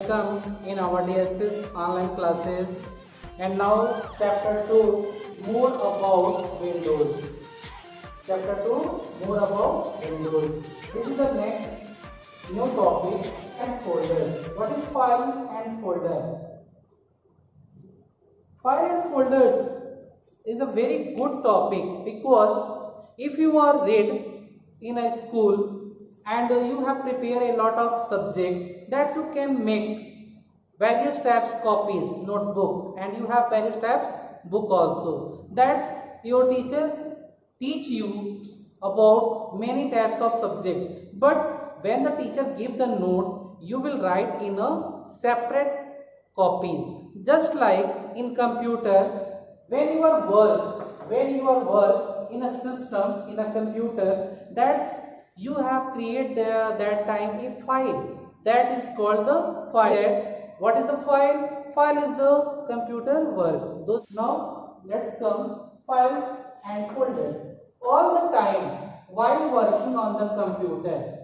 welcome in our DSS online classes. And now chapter 2, more about Windows. Chapter 2, more about Windows. This is the next new topic and folders. What is file and folder? File and folders is a very good topic because if you are read in a school and you have prepared a lot of subject that you can make various types copies notebook and you have various types book also. That's your teacher teach you about many types of subject, but when the teacher give the notes you will write in a separate copy. Just like in computer, when you are work in a system in a computer, that's you have created that time a file that is called the file. What is the file? File is the computer work. Now let's come files and folders. All the time while working on the computer,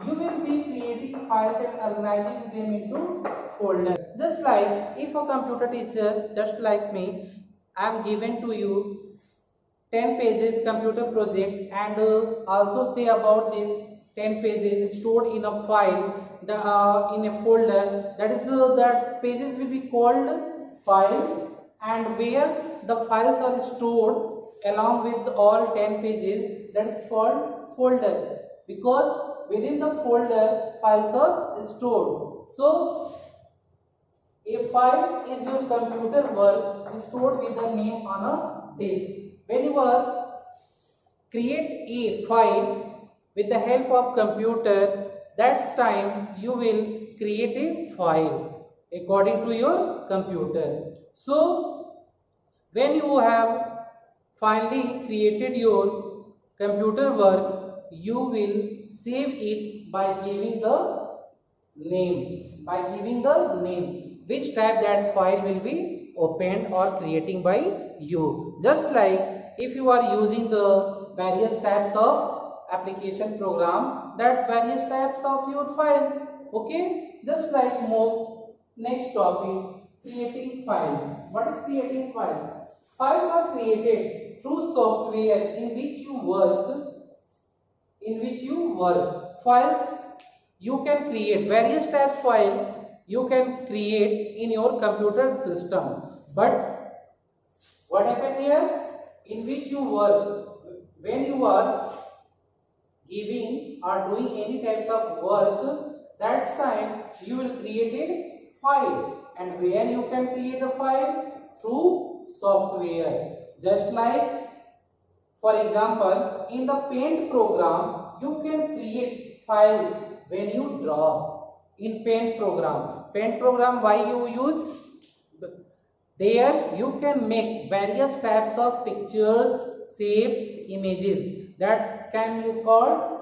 you will be creating files and organizing them into folders. Just like if a computer teacher, just like me, I am given to you 10 pages computer project and also say about this 10 pages stored in a file in a folder, that is that pages will be called files, and where the files are stored along with all 10 pages, that is called folder, because within the folder files are stored. So a file is your computer work stored with the name on a disk. When you are create a file with the help of computer, that's time you will create a file according to your computer. So when you have finally created your computer work, you will save it by giving the name, which type that file will be opened or creating by you. Just like if you are using the various types of application program, that's various types of your files. Okay, just like move next topic, creating files. What is creating files? Files are created through software in which you work. Files you can create various types file you can create in your computer system, but what happened here, in which you work, when you are giving or doing any types of work, that's time you will create a file, and where you can create a file through software. Just like for example in the paint program you can create files when you draw. In paint program why you use, there you can make various types of pictures, shapes, images that can you call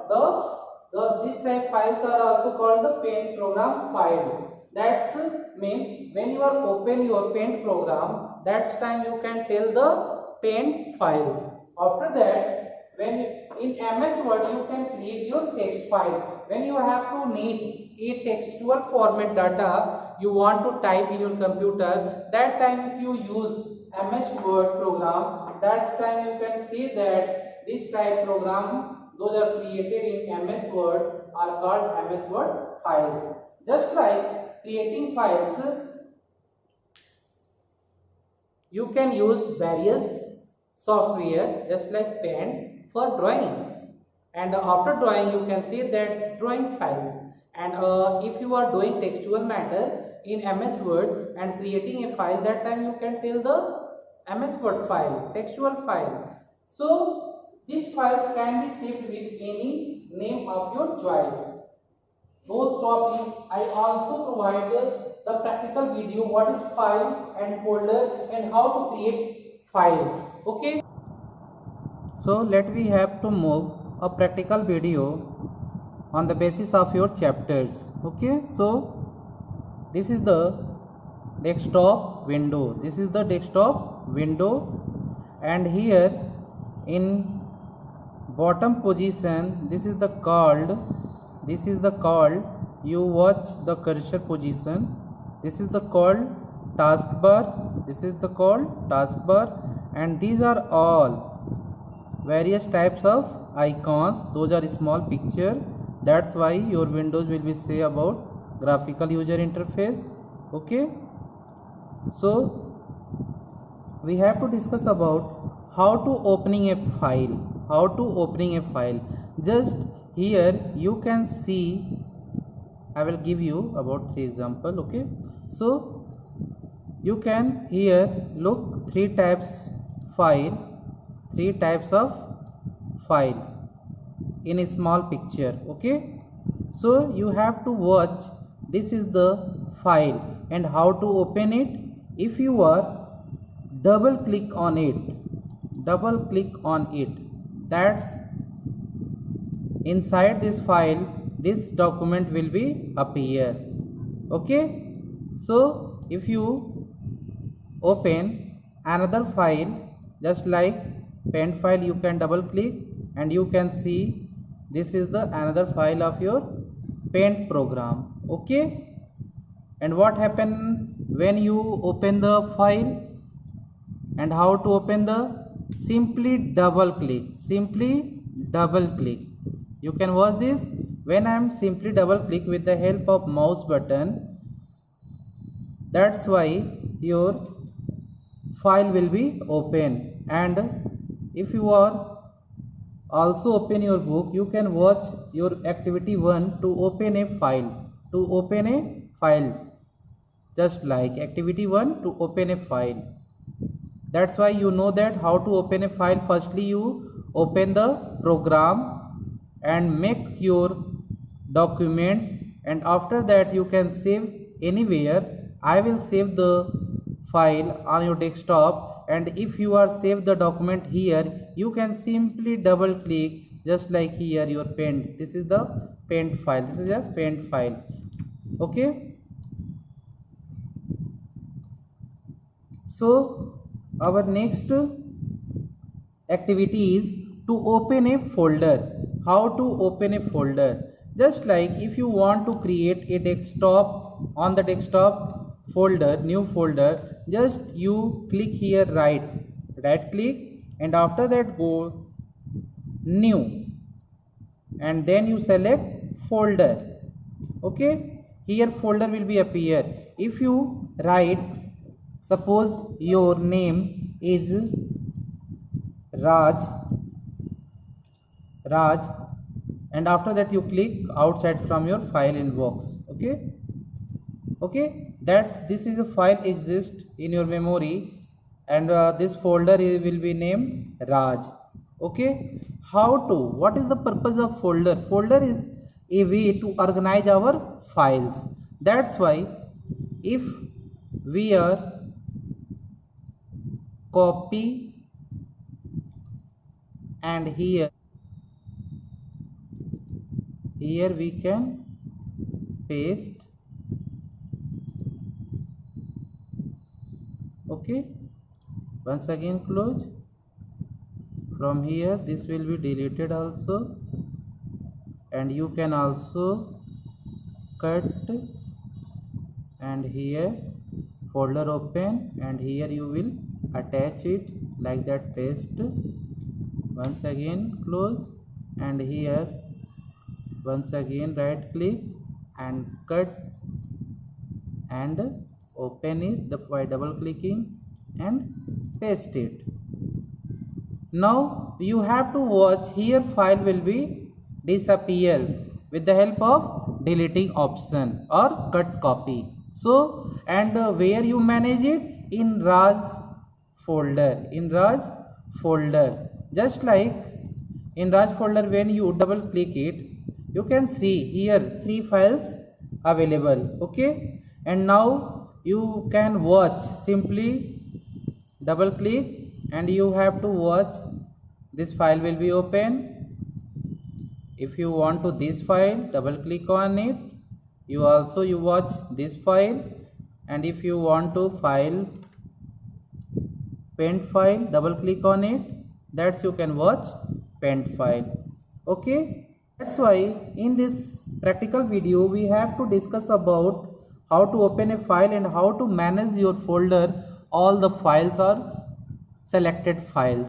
this type files are also called the paint program file. That means when you are open your paint program, that's time you can tell the paint files. After that, when in MS Word you can create your text file. When you have to need a textual format data you want to type in your computer, that time if you use MS Word program, that's time you can see that this type program, those are created in MS Word are called MS Word files. Just like creating files, you can use various software just like Paint for drawing, and after drawing you can see that drawing files, and if you are doing textual matter in MS Word and creating a file, that time you can tell the MS Word file, textual file. So these files can be saved with any name of your choice. Those topics I also provide the practical video what is file and folder and how to create files. Okay, so we have to move a practical video on the basis of your chapters. Okay, so this is the desktop window, and here in bottom position this is the called you watch the cursor position, this is the called taskbar, this is the called taskbar, and these are all various types of icons. Those are small picture. That's why your windows will be say about graphical user interface. Okay, so we have to discuss about how to opening a file, how to opening a file. Just here you can see, I will give you about 3 example. Okay, so you can here look 3 types file, 3 types of file in a small picture. Okay, so you have to watch, this is the file and how to open it. If you are double click on it, double click on it, that's inside this file this document will be appear. Okay, so if you open another file just like paint file, you can double click and you can see this is the another file of your paint program. Okay, and what happen when you open the file and how to open the, simply double click, simply double click. You can watch this. When I am simply double click with the help of mouse button, that's why your file will be open. And if you are also open your book, you can watch your activity 1 to open a file, to open a file, just like activity 1 to open a file. That's why you know that how to open a file. Firstly you open the program and make your documents, and after that you can save anywhere. I will save the file on your desktop, and if you are save the document here, you can simply double click just like here your paint. This is the paint file, this is a paint file. Okay, so our next activity is to open a folder. How to open a folder? Just like if you want to create a desktop, on the desktop folder, new folder, just you click here, right click, and after that go new, and then you select folder. Okay, here folder will be appear. If you write, suppose your name is Raj, and after that you click outside from your file inbox. Okay, that's this is a file exists in your memory, and this folder will be named Raj. Okay, how to, what is the purpose of folder? Folder is a way to organize our files. That's why if we are copy and here we can paste. Okay, once again close. From here this will be deleted also, and you can also cut, and here folder open, and here you will attach it like that, paste. Once again close, and here once again right click and cut and open it by double clicking and paste it. Now you have to watch, here file will be disappear with the help of deleting option or cut copy. So, and where you manage it? In Raj folder, in Raj folder. Just like in Raj folder, when you double click it, you can see here 3 files available. Okay, and now you can watch, simply double click and you have to watch, this file will be open. If you want to this file, double click on it, you watch this file. And if you want to file paint file, double click on it, that's you can watch paint file. Okay, that's why in this practical video we have to discuss about how to open a file and how to manage your folder. All the files are selected files.